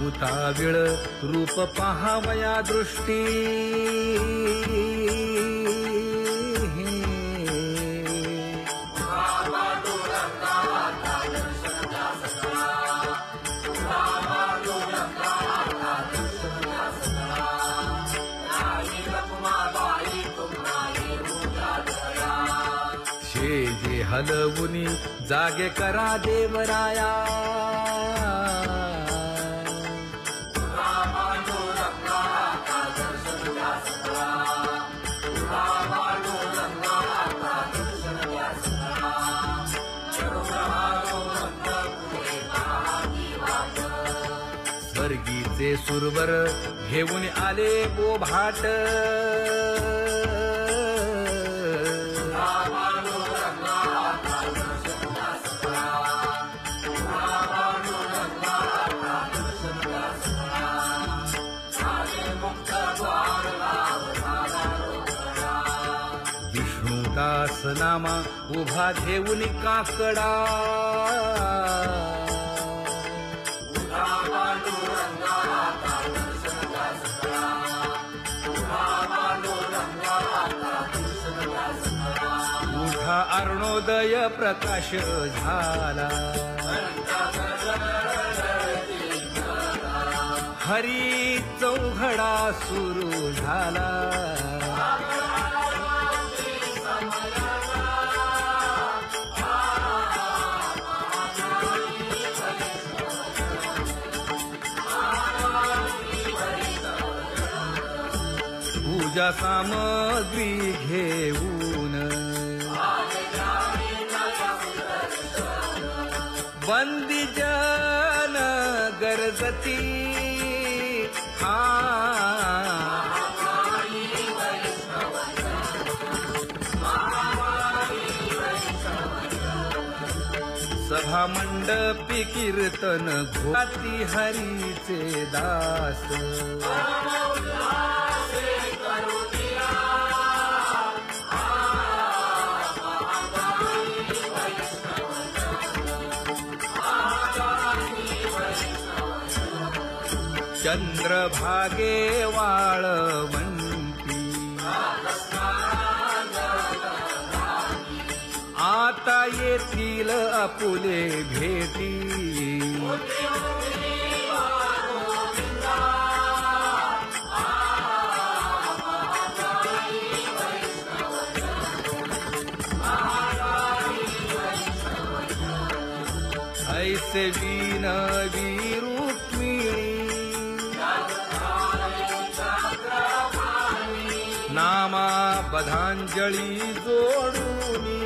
भूताविळ रूप पाहावया दृष्टी जे हलवुनी जागे करा देवराया स्वर्गीचे सुरवर घेऊन आले बोभाट विष्णुदास नामा उभा घेऊन काकडा उठा अरुणोदय प्रकाश झाला हरी चौघडा सुरू झाला पूजा सामग्री घेऊन बंदी जन गरजती सभा मंडपी कीर्तन घोती हरीचे दास चंद्रभागे वाळवंती आता येतील आपुले भेटी ऐसे विनवी रुक्मिणी नामा बधांजळी जोडूनी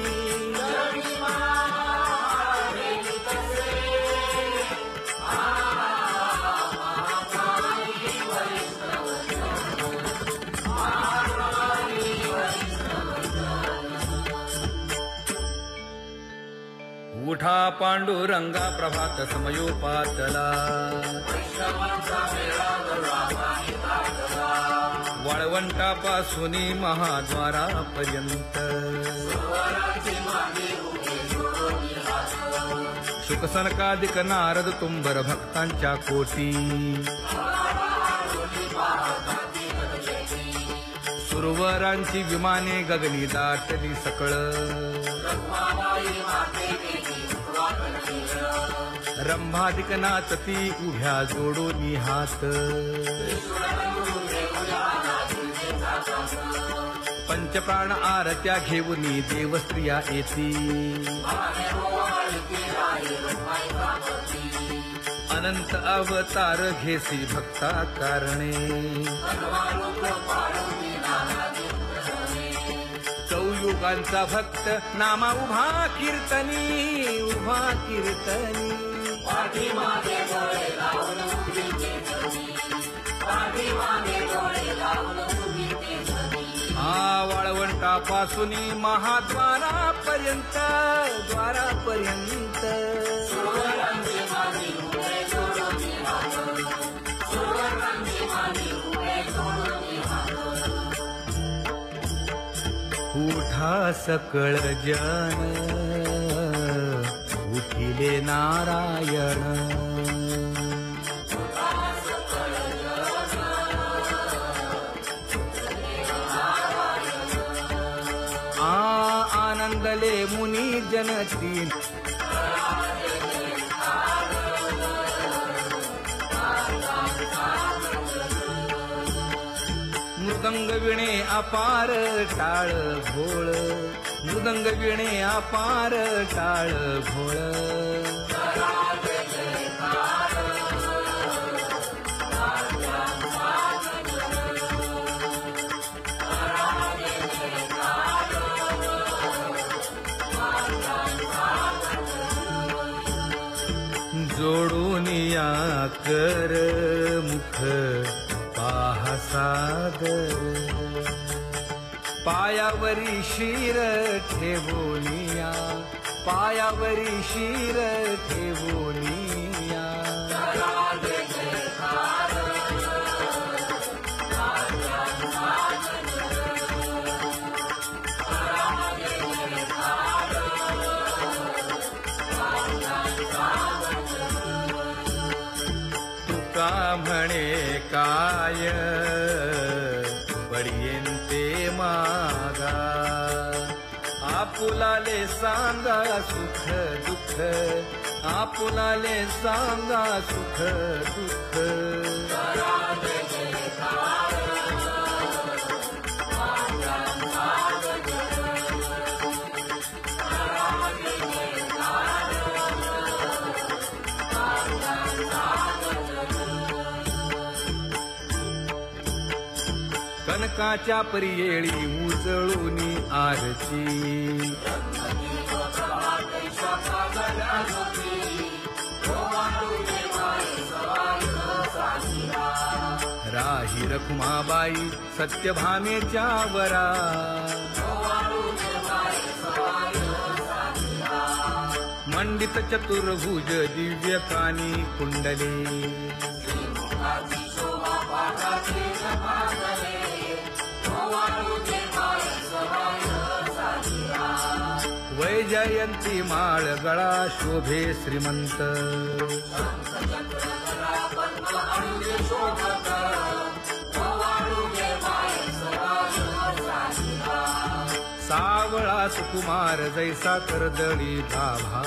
उठा पांडुरंगा प्रभात समयोपातला वाळवंटापासून महाद्वारापर्यंत शुकसनकादिक नारद तुंबर भक्तांच्या कोटी सुरवरांची विमाने गगनी दाटली सकळ रंभादिक नाचती उभ्या जोडोनी हात पंचप्राण आरत्या घेऊनी देवस्त्रिया येती अनंत अवतार घेसी भक्ता कारणे चौयुगांचा भक्त नामा उभा कीर्तनी उभा कीर्तनी वाळवंटापासून महाद्वारापर्यंत द्वारापर्यंत उठा सकळ जन उठिले नारायण आले मुनी जनती मृदंग विणे अपार टाळ भोळ मृदंग विणे अपार टाळ भोळ जोडून या कर मुख पाहा सादर पायावरी शिर ठेवोनिया पायावरी शिर ठेवोनिया तुका म्हणे काय बडियेंते मागा आपुलाले सांगा सुख दुःख आपुलाले सांगा सुख दुःख कनकाच्या परियेळी उजळूनी आरती राही रखुमाबाई सत्यभामेच्या वरा मंडित चतुर्भुज दिव्य कानी कुंडले वैजयंती माळ गळा शोभे श्रीमंत सावळा सुकुमार जैसा कर्दळी गाभा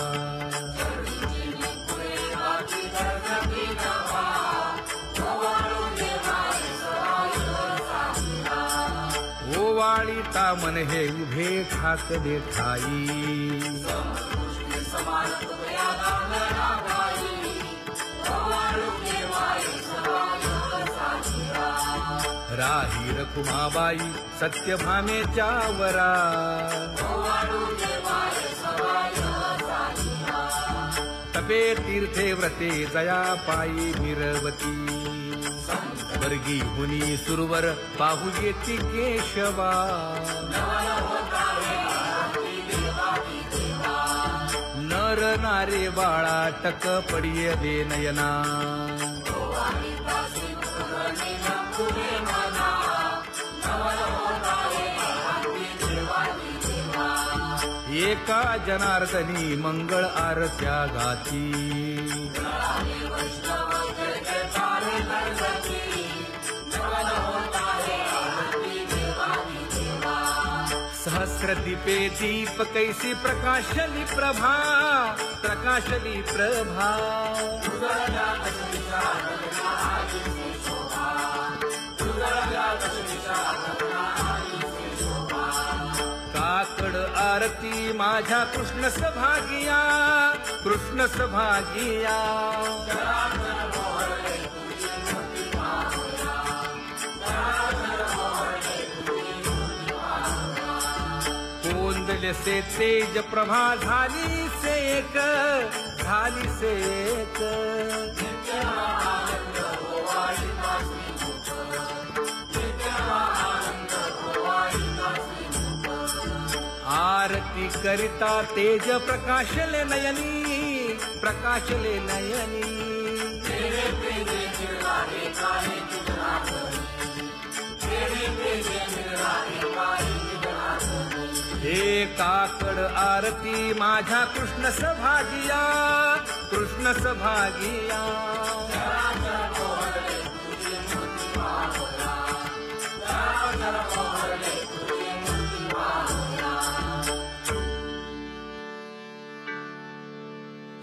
ओवाळी तामन हे उभे ठाकले ठाई राही रखुमाबाई सत्यभामेच्या वरा तपे तीर्थे व्रते जया पायी निरवती वर्गी मुनी सुरवर पाहू येती केशवा नर नारे बाळा टक पडिये दे नयना एका जनार्दनी मंगळ आरत्या गाती सहस्र दीपे दीप कैसी प्रकाशली प्रभा प्रकाशली प्रभा काकड आरती माझ्या कृष्ण सभागिया कृष्ण सभागिया कोंदले से तेज प्रभा झाली से एक झाली से एक आरती करिता तेज प्रकाशले नयनी प्रकाशले नयनी हे काकड आरती माझ्या कृष्ण सभागिया कृष्ण सभागिया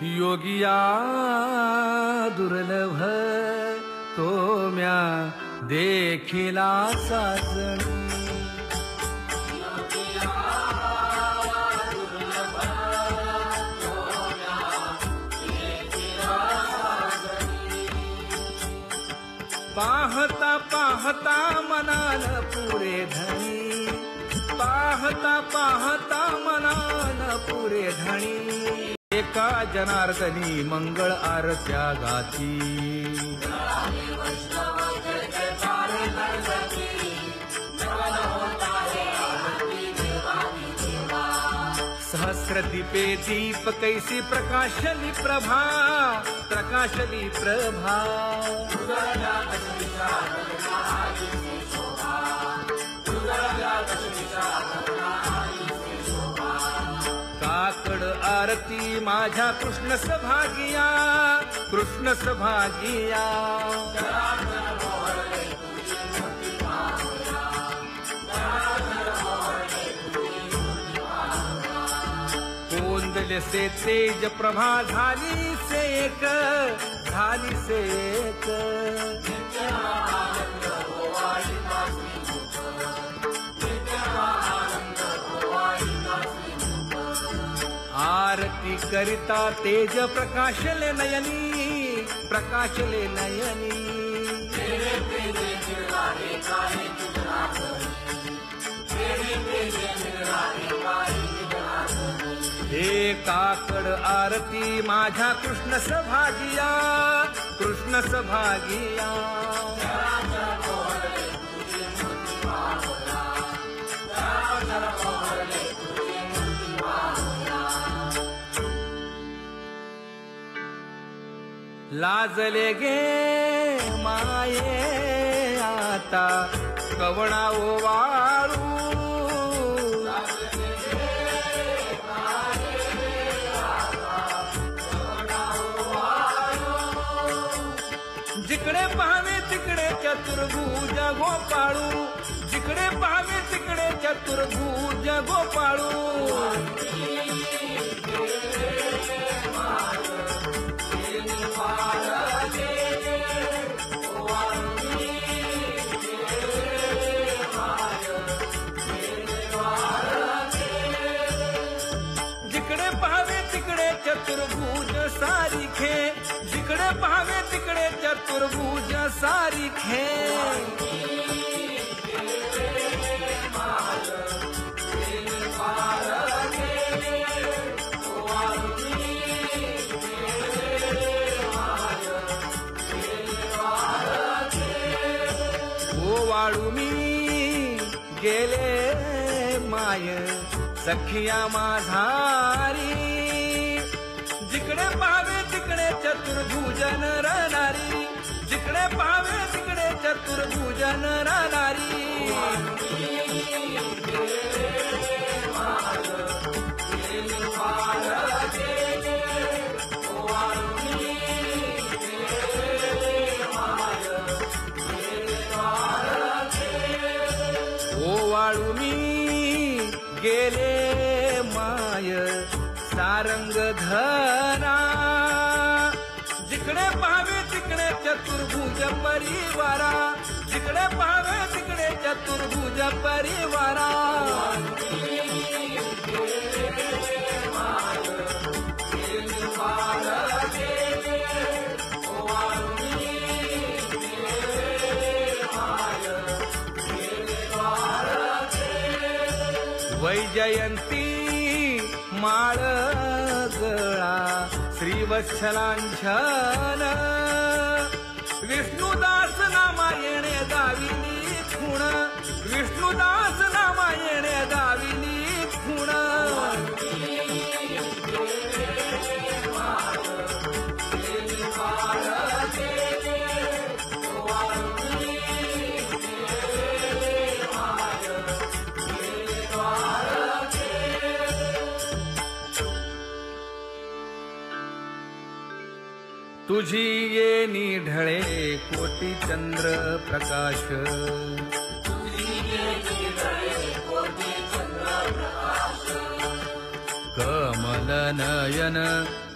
योगिया दुर्लभ तो म्या देखिला साजणी. पाहता पाहता मनान पुरे धणी, पाहता पाहता मनान पुरे धणी. एका जनार्दनी मंगळ आरत्या गाती. सहस्रदीपे दीप कैसी प्रकाशली प्रभा, प्रकाशली प्रभा. काकड आरती माझ्या कृष्ण सभागिया, कृष्ण सभागिया. कोंदले से तेज प्रभा झाली से एक, झाली से एक. आरती करिता तेज प्रकाशले नयनी, प्रकाशले नयनी. हे काकड आरती माझ्या कृष्ण सभागिया, कृष्ण सभागिया. लाजले गे माये आता कवणा ओवाळू. जिकडे पाहावे तिकडे चतुर्भुज गोपाळू, जिकडे पाहावे तिकडे चतुर्भुज गोपाळू. जिकडे पाहावे तिकडे चतुर्भुज सारिखे, जिकडे पाहावे तिकडे चतुर्भुज सारिखे. ओवाळू मी गेले माय सखिया माझारी. जिकडे पाहावे तिकडे चतुर्भुज नरनारी, जिकडे पाहावे तिकडे चतुर्भुज नरनारी. ओवाळू मी गेले माय सारंग धना. जिकडे पाहावे तिकडे चतुर्भुज परिवारा, जिकडे पाहावे तिकडे चतुर्भुज परिवारा. वैजयंती माळ गळा श्रीवत्सलांछन. विष्णुदास नामायणे गाविली खूण, विष्णुदास नामायणे गाविली खूण. तुझी ये निढळे कोटी चंद्र प्रकाश. कमल नयन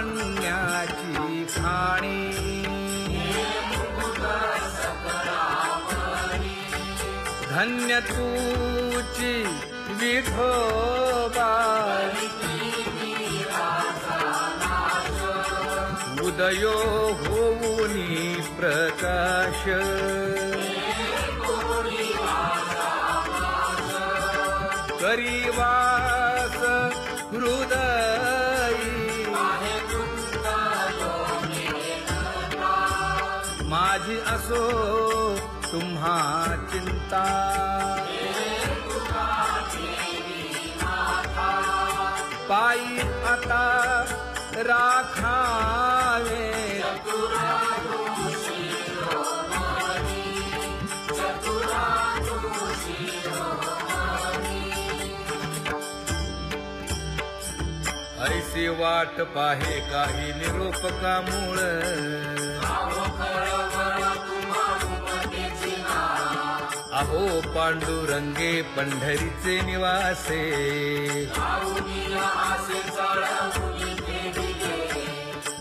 लावण्याची खाणी धन्य तूची विठोबा उदयो होऊनी प्रकाश करीवास हृदयी माझी असो तुम्हा चिंता पायी आता राखावे ऐसी वाट पाहे काही निरोप का मूळ अहो पांडुरंगे पंढरीचे निवासे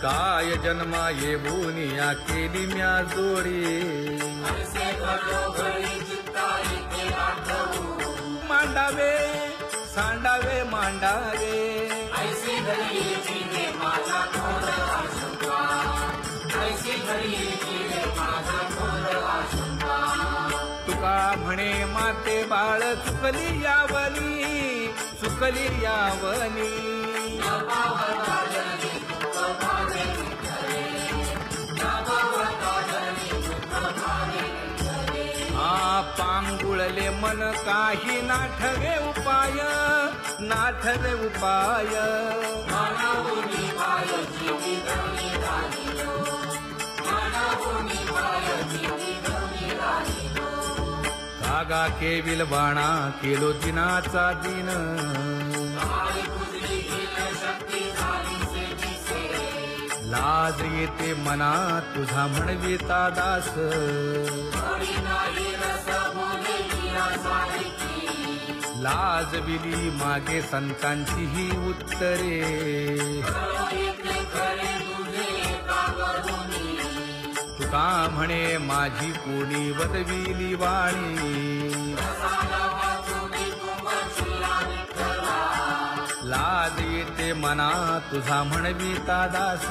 काय जन्मा येऊनिया केली म्या जोडी मांडावे सांडावे मांडावे तुका म्हणे माते बाळ चुकली यावनी पांगुळले मन काही नाठवे उपाय कागा केविल बाणा केलो दिनाचा दिन लाज येते मना तुझा म्हणविता दास लाज विली मागे संतांची ही उत्तरे तुका म्हणे माझी कोणी वदविली वाणी लाज येते मना तुझा म्हणविता दास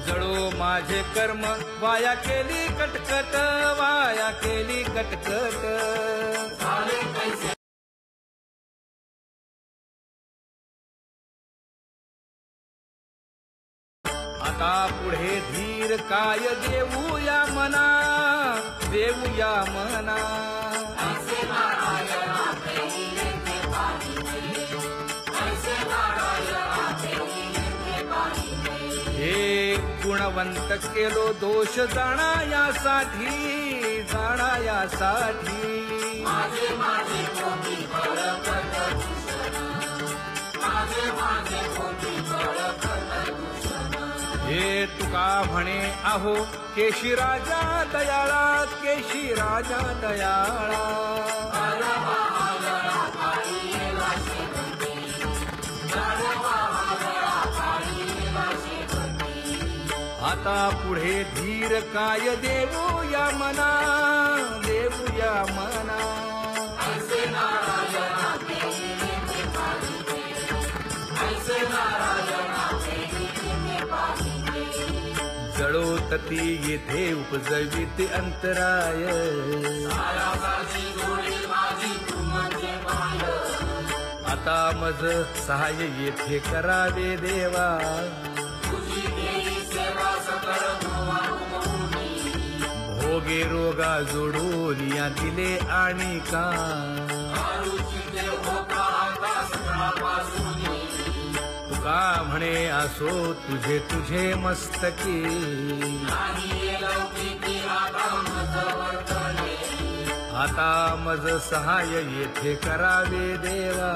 जळो माझे कर्म वाया केली कटकट आता पुढे धीर काय देऊया मना हे गुणवंत केलो दोष जाणायासाठी हे तुका म्हणे अहो केशी राजा दयाळा आता पुढे धीर काय देऊया मना जळोतती येथे उपजविते अंतराय आता मज सहाय्य येथे करावे देवा भोगे रोगा जोडून या दिले आणि का तुका म्हणे असो तुझे मस्तकी आता मज सहाय्य येथे करावे देवा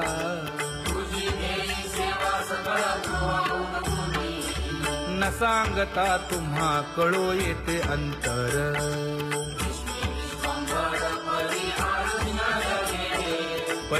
न सांगता तुम्हा कळो येते अंतर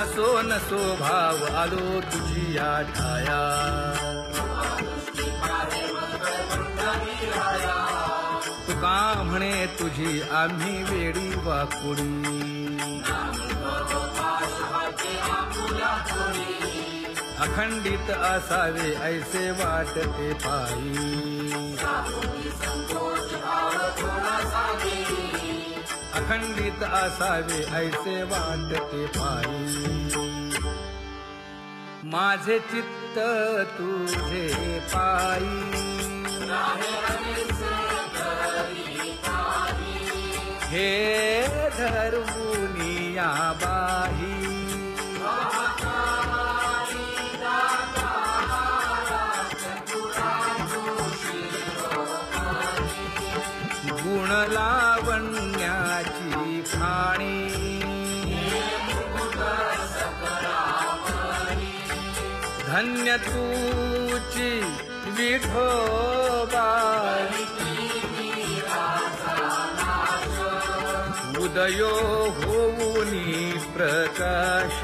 असो नसो भाव आलो तुझी या ठाया तुका म्हणे तुझी आम्ही वेडी वाकुडी अखंडित असावे ऐसे वाटते पायी अखंडित असावे ऐसे वाटते पायी माझे चित्त तुझे पायी हे धर्मुनिया बाही गुण लावण्याची खाणी धन्य तूची विठोबा उदयो होऊनी प्रकाश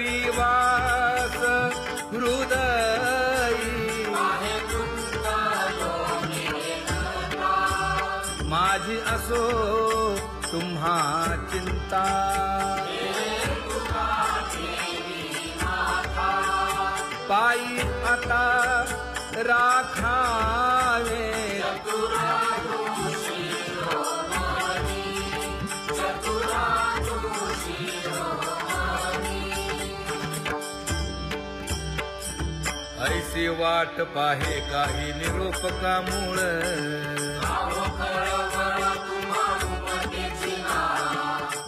करीवास हृदयी माझी असो तुम्हा चिंता पायी आता राखावे ऐसी वाट पाहे काही निरोप का मूळ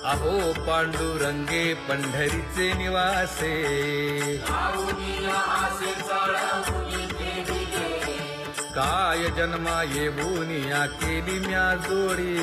अहो पांडुरंगे पंढरीचे निवासे काय जन्मा येऊनिया केली म्या जोडी